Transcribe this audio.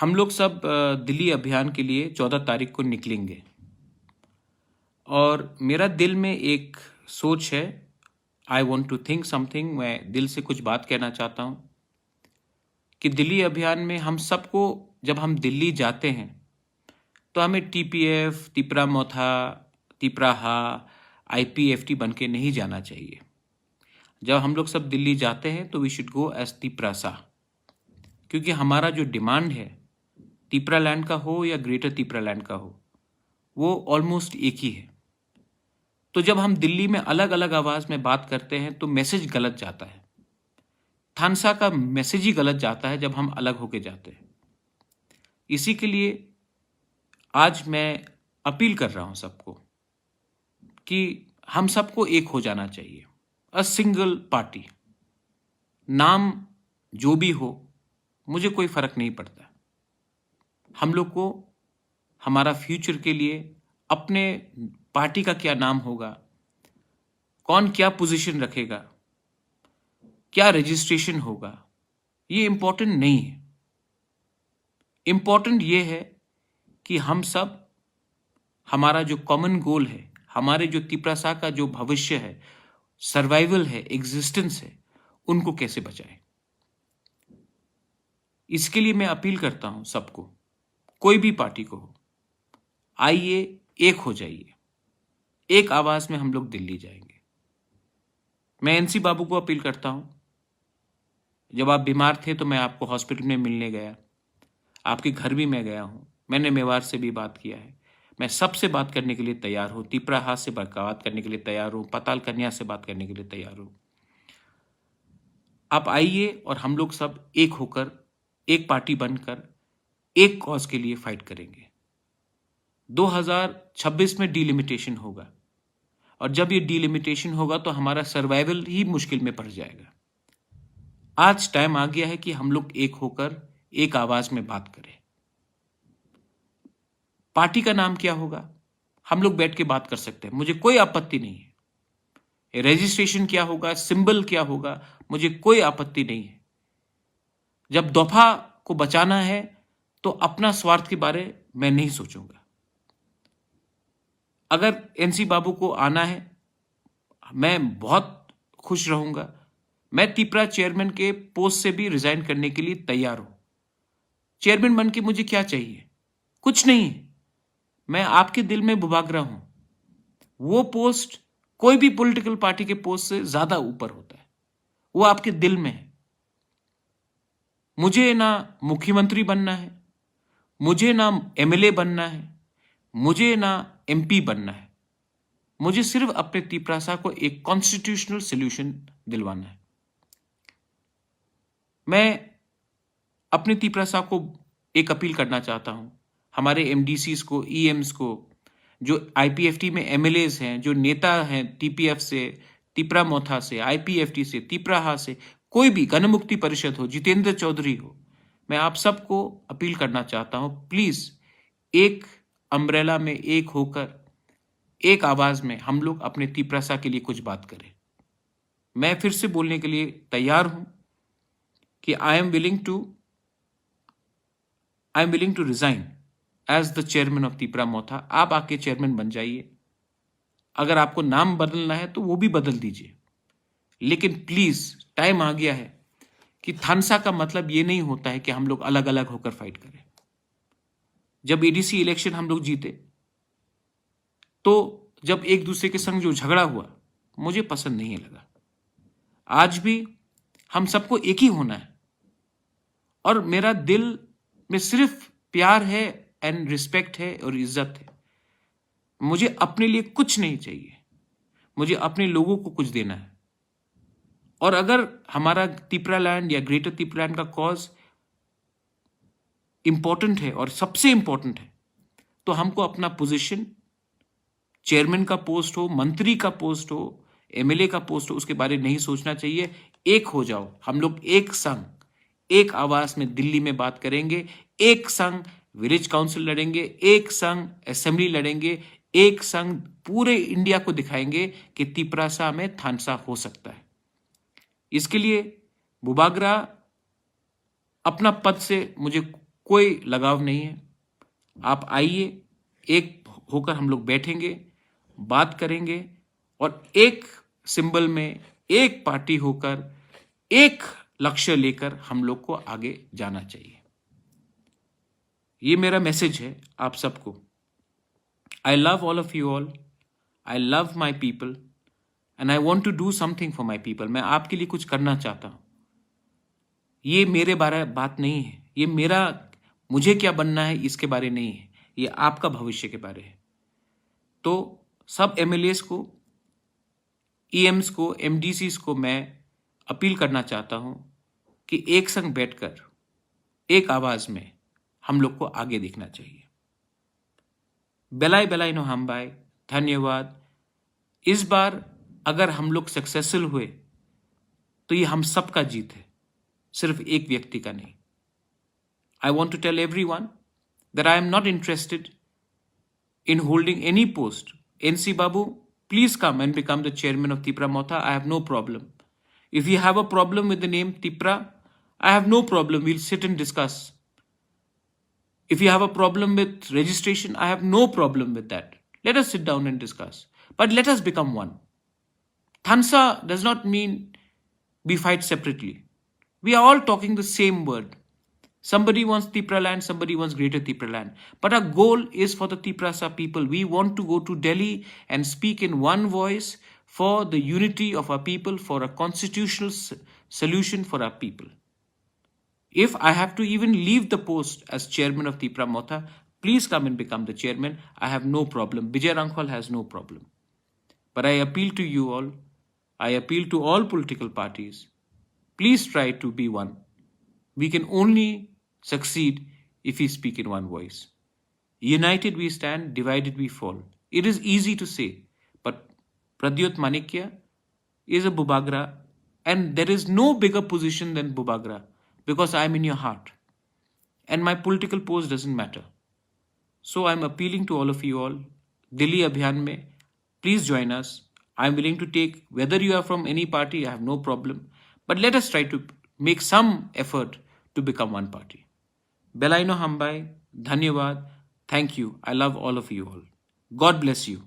हम लोग सब दिल्ली अभियान के लिए 14 तारीख को निकलेंगे और मेरा दिल में एक सोच है। I want to think something. मैं दिल से कुछ बात कहना चाहता हूँ कि दिल्ली अभियान में हम सबको, जब हम दिल्ली जाते हैं तो हमें टीपीएफ, तिपरा मोथा, तिपराहा, आईपीएफटी बन के नहीं जाना चाहिए। जब हम लोग सब दिल्ली जाते हैं तो we should go as Tiprasa, क्योंकि हमारा जो डिमांड है, तिपरा लैंड का हो या ग्रेटर तिपरा लैंड का हो, वो ऑलमोस्ट एक ही है। तो जब हम दिल्ली में अलग अलग आवाज में बात करते हैं तो मैसेज गलत जाता है। थानसा का मैसेज ही गलत जाता है जब हम अलग होके जाते हैं। इसी के लिए आज मैं अपील कर रहा हूं सबको कि हम सबको एक हो जाना चाहिए। अ सिंगल पार्टी, नाम जो भी हो, मुझे कोई फर्क नहीं पड़ता। हम लोग को हमारा फ्यूचर के लिए अपने पार्टी का क्या नाम होगा, कौन क्या पोजीशन रखेगा, क्या रजिस्ट्रेशन होगा, ये इंपॉर्टेंट नहीं है। इंपॉर्टेंट ये है कि हम सब, हमारा जो कॉमन गोल है, हमारे जो तिपरासा का जो भविष्य है, सर्वाइवल है, एग्जिस्टेंस है, उनको कैसे बचाएं। इसके लिए मैं अपील करता हूं सबको, कोई भी पार्टी को हो, आइए एक हो जाइए। एक आवाज में हम लोग दिल्ली जाएंगे। मैं एनसी बाबू को अपील करता हूं, जब आप बीमार थे तो मैं आपको हॉस्पिटल में मिलने गया, आपके घर भी मैं गया हूं, मैंने मेवाड़ से भी बात किया है। मैं सबसे बात करने के लिए तैयार हूं, तिपराहा से बात करने के लिए तैयार हूं, पाताल कन्या से बात करने के लिए तैयार हूं। आप आइए और हम लोग सब एक होकर, एक पार्टी बनकर, एक कॉज के लिए फाइट करेंगे। 2026 में डिलिमिटेशन होगा और जब ये डिलिमिटेशन होगा तो हमारा सर्वाइवल ही मुश्किल में पड़ जाएगा। आज टाइम आ गया है कि हम लोग एक होकर एक आवाज में बात करें। पार्टी का नाम क्या होगा, हम लोग बैठ के बात कर सकते हैं, मुझे कोई आपत्ति नहीं है। रजिस्ट्रेशन क्या होगा, सिंबल क्या होगा, मुझे कोई आपत्ति नहीं है। जब दफा को बचाना है तो अपना स्वार्थ के बारे में नहीं सोचूंगा। अगर एनसी बाबू को आना है, मैं बहुत खुश रहूंगा। मैं तिपरा चेयरमैन के पोस्ट से भी रिजाइन करने के लिए तैयार हूं। चेयरमैन बन के मुझे क्या चाहिए, कुछ नहीं है। मैं आपके दिल में बुबागरा हूं। वो पोस्ट कोई भी पॉलिटिकल पार्टी के पोस्ट से ज्यादा ऊपर होता है, वो आपके दिल में है। मुझे ना मुख्यमंत्री बनना है, मुझे ना एमएलए बनना है, मुझे ना एमपी बनना है। मुझे सिर्फ अपने तिपरासा को एक कॉन्स्टिट्यूशनल सॉल्यूशन दिलवाना है। मैं अपने तिपरासा को एक अपील करना चाहता हूं, हमारे एमडीसीज को, ईएम्स को, जो आईपीएफटी में एमएलएज हैं, जो नेता हैं टीपीएफ से, तिपरा मोथा से, आईपीएफटी से, तिपराहा से, कोई भी, गणमुक्ति परिषद हो, जितेंद्र चौधरी हो, मैं आप सबको अपील करना चाहता हूं, प्लीज एक अम्ब्रेला में एक होकर, एक आवाज में हम लोग अपने तिपरासा के लिए कुछ बात करें। मैं फिर से बोलने के लिए तैयार हूं कि I am willing to resign as the chairman of Tipra Motha. आप आके चेयरमैन बन जाइए। अगर आपको नाम बदलना है तो वो भी बदल दीजिए, लेकिन प्लीज टाइम आ गया है कि थानसा का मतलब ये नहीं होता है कि हम लोग अलग अलग होकर फाइट करें। जब एडीसी इलेक्शन हम लोग जीते तो जब एक दूसरे के संग जो झगड़ा हुआ, मुझे पसंद नहीं लगा। आज भी हम सबको एक ही होना है और मेरा दिल में सिर्फ प्यार है एंड रिस्पेक्ट है और इज्जत है। मुझे अपने लिए कुछ नहीं चाहिए, मुझे अपने लोगों को कुछ देना है। और अगर हमारा तिपरा लैंड या ग्रेटर तिपरा लैंड का कॉज इंपॉर्टेंट है और सबसे इंपॉर्टेंट है, तो हमको अपना पोजीशन, चेयरमैन का पोस्ट हो, मंत्री का पोस्ट हो, एमएलए का पोस्ट हो, उसके बारे में नहीं सोचना चाहिए। एक हो जाओ, हम लोग एक संग, एक आवाज में दिल्ली में बात करेंगे, एक संग विलेज काउंसिल लड़ेंगे, एक संग असेंबली लड़ेंगे, एक संग पूरे इंडिया को दिखाएंगे कि तिपरासा में थानसा हो सकता है। इसके लिए बुबागरा अपना पद से मुझे कोई लगाव नहीं है। आप आइए, एक होकर हम लोग बैठेंगे, बात करेंगे और एक सिंबल में, एक पार्टी होकर, एक लक्ष्य लेकर हम लोग को आगे जाना चाहिए। ये मेरा मैसेज है आप सबको। I love all of you all, I love my people and I want to do something for my people. मैं आपके लिए कुछ करना चाहता हूं। ये मेरे बारे बात नहीं है, ये मेरा मुझे क्या बनना है इसके बारे नहीं है, ये आपका भविष्य के बारे है। तो सब एमएलएस को, ईएम्स को, एमडीसीज को मैं अपील करना चाहता हूं कि एक संग बैठकर एक आवाज में हम लोग को आगे देखना चाहिए। बेलाई बेलाई नो हम बाय, धन्यवाद। इस बार अगर हम लोग सक्सेसफुल हुए तो ये हम सबका जीत है, सिर्फ एक व्यक्ति का नहीं। I want to tell everyone that I am not interested in holding any post. NC Babu, please come and become the chairman of Tipra Motha. I have no problem. If you have a problem with the name Tipra, I have no problem. We'll sit and discuss. If you have a problem with registration, I have no problem with that. Let us sit down and discuss. But let us become one. Thansa does not mean we fight separately. We are all talking the same word. Somebody wants Tipra land, somebody wants greater Tipra land. But our goal is for the Tiprasa people. We want to go to Delhi and speak in one voice for the unity of our people, for a constitutional solution for our people. If I have to even leave the post as chairman of Tipra Motha, please come and become the chairman. I have no problem. Vijay Rangwal has no problem. But I appeal to you all. I appeal to all political parties. Please try to be one. We can only succeed if we speak in one voice. United we stand, divided we fall. It is easy to say, but Pradyot Manikya is a Bubagra, and there is no bigger position than Bubagra because I am in your heart. And my political post doesn't matter. So I am appealing to all of you all. Delhi Abhiyan mein, please join us. I am willing to take, whether you are from any party, I have no problem. But let us try to make some effort to become one party. Belaino Hambai, Dhanyavad, thank you. I love all of you all. God bless you.